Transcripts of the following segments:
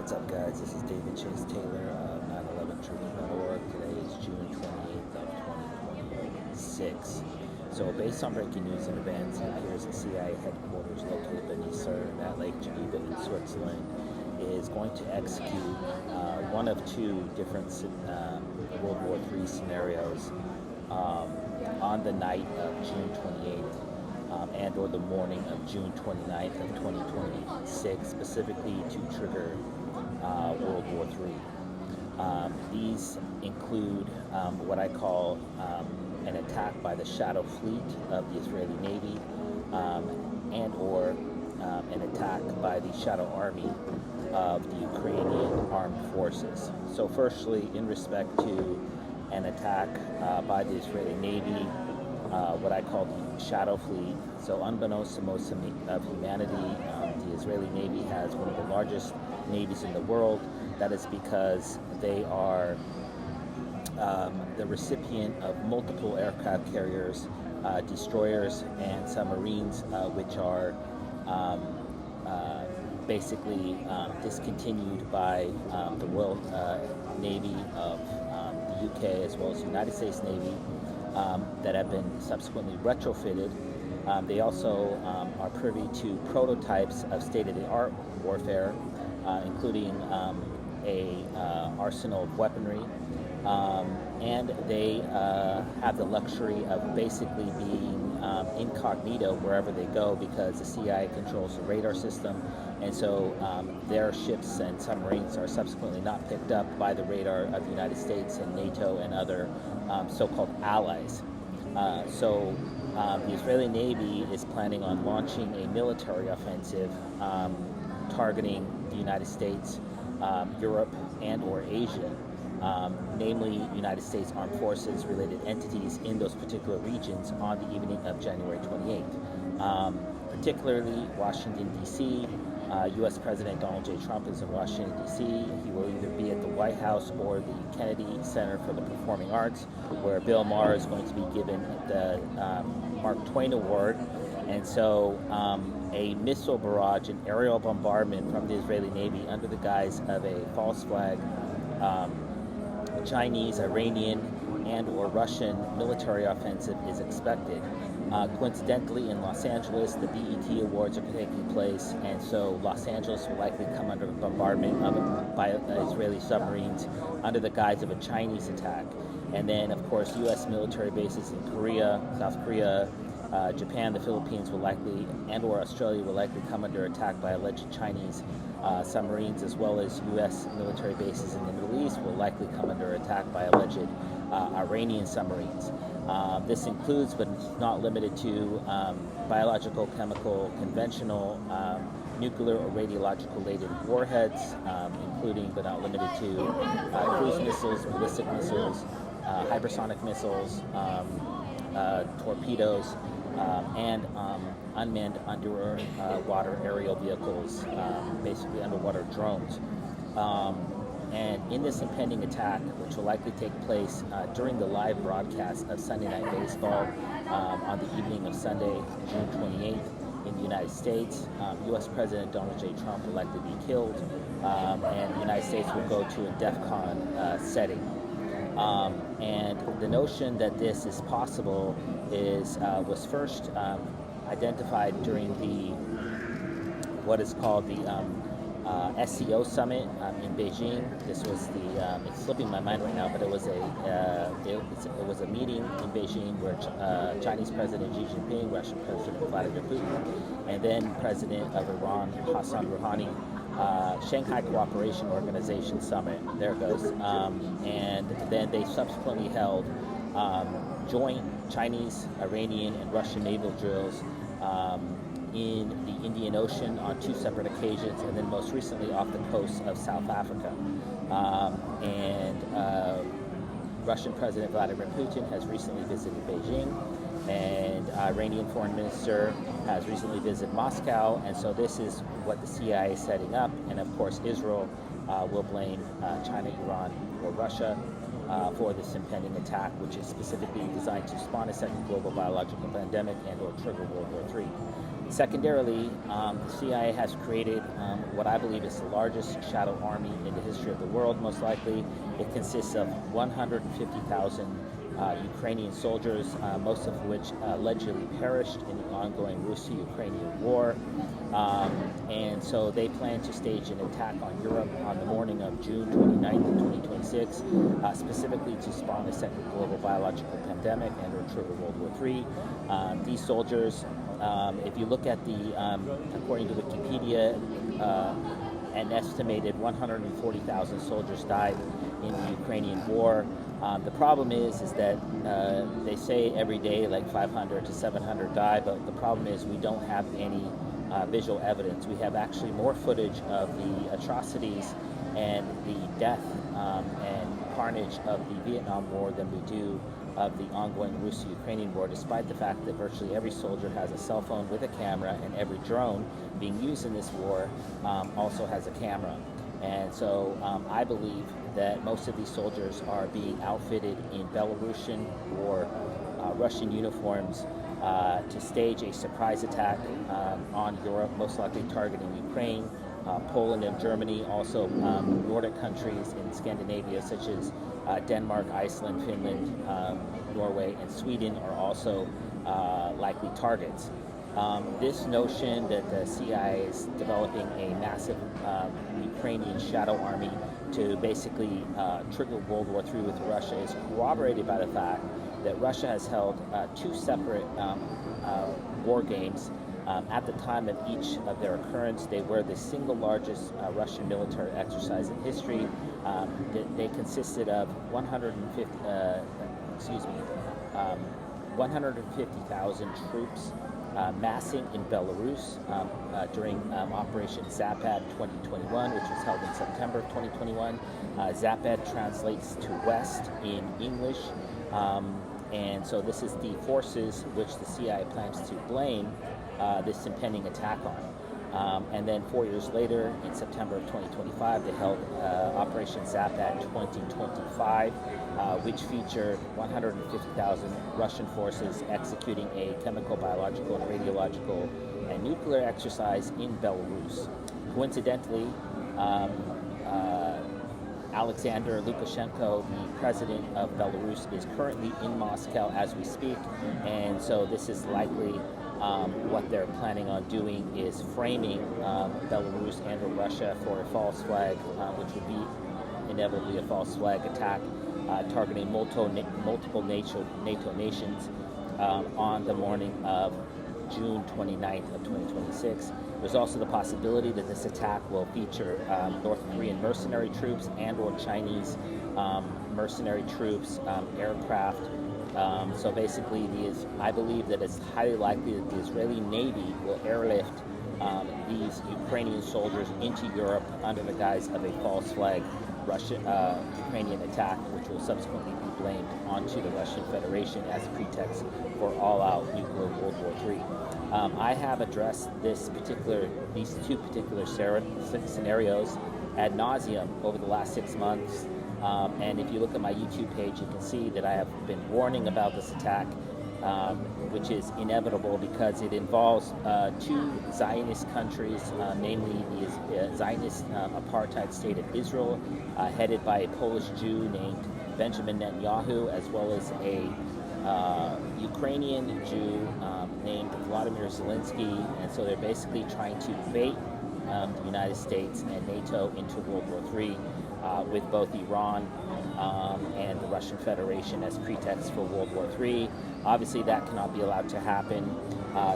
What's up, guys? This is David Chase Taylor of 911truth.org. Today is June 28th of 2026. So, based on breaking news in advance, it appears the CIA headquarters located beneath CERN at Lake Geneva in Switzerland is going to execute one of two different World War III scenarios on the night of June 28th. And or the morning of June 29th of 2026, specifically to trigger World War III. These include what I call an attack by the Shadow Fleet of the Israeli Navy and or an attack by the Shadow Army of the Ukrainian Armed Forces. So firstly, in respect to an attack by the Israeli Navy, what I call the Shadow Fleet. So unbeknownst to most of humanity, the Israeli Navy has one of the largest navies in the world. That is because they are the recipient of multiple aircraft carriers, destroyers, and submarines, which are basically discontinued by the Royal Navy of the UK as well as the United States Navy. That have been subsequently retrofitted. They also are privy to prototypes of state-of-the-art warfare, including a arsenal of weaponry, and they have the luxury of basically being incognito wherever they go because the CIA controls the radar system, and so their ships and submarines are subsequently not picked up by the radar of the United States and NATO and other so-called allies. The Israeli Navy is planning on launching a military offensive targeting the United States, Europe, and or Asia, namely United States Armed Forces related entities in those particular regions on the evening of January 28th. Particularly Washington, D.C. U.S. President Donald J. Trump is in Washington, D.C. He will either be at the White House or the Kennedy Center for the Performing Arts, where Bill Maher is going to be given the Mark Twain Award. And so a missile barrage and aerial bombardment from the Israeli Navy under the guise of a false flag Chinese, Iranian, and or Russian military offensive is expected. Coincidentally, in Los Angeles, the BET Awards are taking place, and so Los Angeles will likely come under bombardment by Israeli submarines under the guise of a Chinese attack. And then, of course, U.S. military bases in Korea, South Korea, Japan, the Philippines will likely, and or Australia will likely come under attack by alleged Chinese submarines, as well as U.S. military bases in the Middle East will likely come under attack by alleged Iranian submarines. This includes, but not limited to, biological, chemical, conventional, nuclear or radiological laden warheads, including but not limited to cruise missiles, ballistic missiles, hypersonic missiles, torpedoes, and unmanned underwater aerial vehicles, basically underwater drones. And in this impending attack, which will likely take place during the live broadcast of Sunday Night Baseball on the evening of Sunday, June 28th in the United States, U.S. President Donald J. Trump will likely be killed, and the United States will go to a DEFCON setting. And the notion that this is possible was first identified during what is called the SCO summit in Beijing. This was it's slipping my mind right now, but it was a meeting in Beijing where Chinese President Xi Jinping, Russian President Vladimir Putin, and then President of Iran Hassan Rouhani, Shanghai Cooperation Organization Summit. There it goes. And then they subsequently held joint Chinese, Iranian, and Russian naval drills in the Indian Ocean on two separate occasions, and then most recently off the coast of South Africa. Russian President Vladimir Putin has recently visited Beijing, and Iranian Foreign Minister has recently visited Moscow, and so this is what the CIA is setting up, and of course Israel will blame China, Iran, or Russia for this impending attack, which is specifically designed to spawn a second global biological pandemic and or trigger World War III. Secondarily, the CIA has created what I believe is the largest shadow army in the history of the world, most likely. It consists of 150,000 Ukrainian soldiers, most of which allegedly perished in the ongoing Russo-Ukrainian war. And so they plan to stage an attack on Europe on the morning of June 29th, 2026, specifically to spawn a second global biological pandemic and or trigger World War III. These soldiers, if you look at the, according to Wikipedia, an estimated 140,000 soldiers died in the Ukrainian war. The problem is that they say every day like 500 to 700 die, but the problem is we don't have any visual evidence. We have actually more footage of the atrocities and the death and carnage of the Vietnam War than we do of the ongoing Russo-Ukrainian war, despite the fact that virtually every soldier has a cell phone with a camera, and every drone being used in this war also has a camera. And so I believe that most of these soldiers are being outfitted in Belarusian or Russian uniforms to stage a surprise attack on Europe, most likely targeting Ukraine, Poland and Germany, also Nordic countries in Scandinavia such as Denmark, Iceland, Finland, Norway, and Sweden are also likely targets. This notion that the CIA is developing a massive Ukrainian shadow army to basically trigger World War III with Russia is corroborated by the fact that Russia has held two separate war games. At the time of each of their occurrence, they were the single largest Russian military exercise in history. They consisted of 150,000 troops massing in Belarus during Operation Zapad 2021, which was held in September of 2021. Zapad translates to West in English, and so this is the forces which the CIA plans to blame this impending attack on. And then 4 years later, in September of 2025, they held Operation Zapad 2025, which featured 150,000 Russian forces executing a chemical, biological, and radiological and nuclear exercise in Belarus. Coincidentally, Alexander Lukashenko, the president of Belarus, is currently in Moscow as we speak, and so this is likely what they're planning on doing is framing Belarus and or Russia for a false flag, which would be inevitably a false flag attack targeting multiple NATO nations on the morning of June 29th of 2026. There's also the possibility that this attack will feature North Korean mercenary troops and or Chinese mercenary troops, aircraft. So basically, I believe that it's highly likely that the Israeli Navy will airlift these Ukrainian soldiers into Europe under the guise of a false flag Ukrainian attack, which will subsequently be blamed onto the Russian Federation as a pretext for all-out nuclear World War III. I have addressed these two particular scenarios ad nauseum over the last 6 months. And if you look at my YouTube page, you can see that I have been warning about this attack, which is inevitable because it involves two Zionist countries, namely the Zionist apartheid state of Israel, headed by a Polish Jew named Benjamin Netanyahu, as well as a Ukrainian Jew named Vladimir Zelensky. And so they're basically trying to bait the United States and NATO into World War III. With both Iran and the Russian Federation as pretext for World War III. Obviously, that cannot be allowed to happen.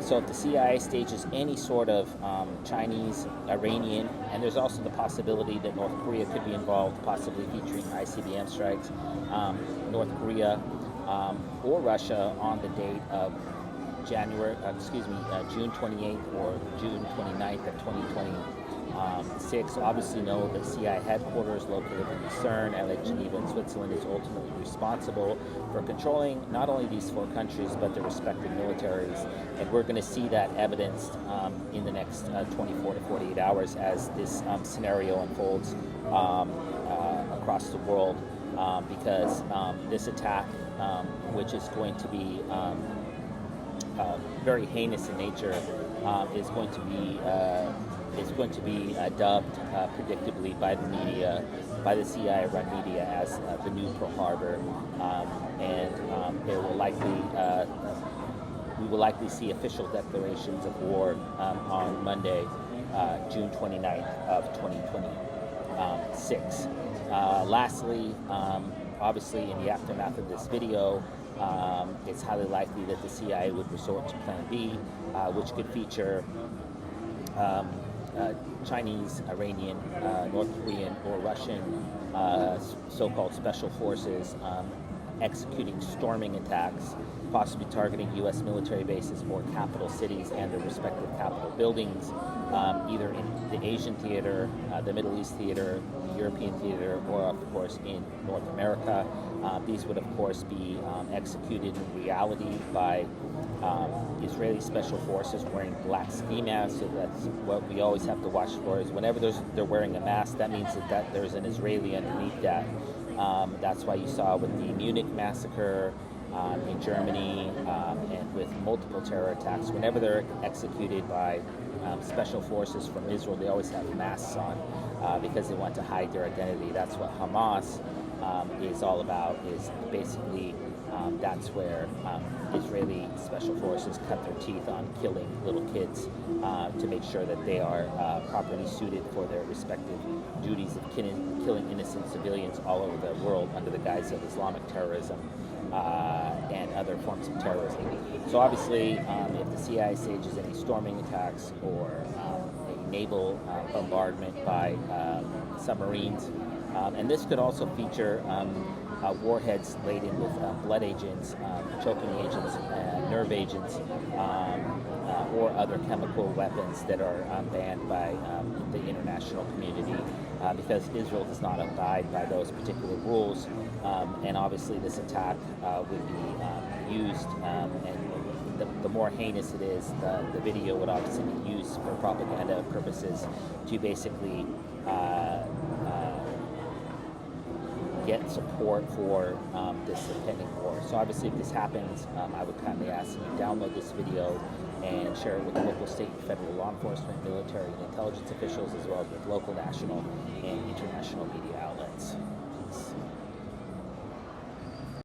So if the CIA stages any sort of Chinese, Iranian, and there's also the possibility that North Korea could be involved, possibly featuring ICBM strikes, North Korea or Russia on the date of June 28th or June 29th of 2026. Obviously know that CIA headquarters located in CERN at Lake Geneva in Switzerland is ultimately responsible for controlling not only these four countries but their respective militaries. And we're going to see that evidenced in the next 24 to 48 hours as this scenario unfolds across the world, because this attack, which is going to be very heinous in nature, is going to be dubbed predictably by the media, by the CIA-run media, as the new Pearl Harbor, and there will likely we will likely see official declarations of war on Monday, June 29th of 2026. Lastly, obviously, in the aftermath of this video, it's highly likely that the CIA would resort to Plan B, which could feature Chinese, Iranian, North Korean, or Russian so-called special forces executing storming attacks, possibly targeting U.S. military bases or capital cities and their respective capital buildings, either in the Asian theater, the Middle East theater, the European theater, or of course in North America. These would of course be executed in reality by Israeli special forces wearing black ski masks. So that's what we always have to watch for, is whenever they're wearing a mask, that means that there's an Israeli underneath that. That's why you saw with the Munich massacre in Germany and with multiple terror attacks, whenever they're executed by special forces from Israel, they always have masks on because they want to hide their identity. That's what Hamas is all about, is basically that's where Israeli special forces cut their teeth on killing little kids to make sure that they are properly suited for their respective duties of killing innocent civilians all over the world under the guise of Islamic terrorism and other forms of terrorism. So obviously, if the CIA stages any storming attacks or a naval bombardment by submarines, and this could also feature warheads laden with blood agents, choking agents, nerve agents, or other chemical weapons that are banned by the international community, because Israel does not abide by those particular rules. And obviously this attack would be used, and the more heinous it is, the video would obviously be used for propaganda purposes to basically get support for this impending war. So obviously if this happens, I would kindly ask you to download this video and share it with local, state, and federal law enforcement, military, and intelligence officials, as well as with local, national, and international media outlets.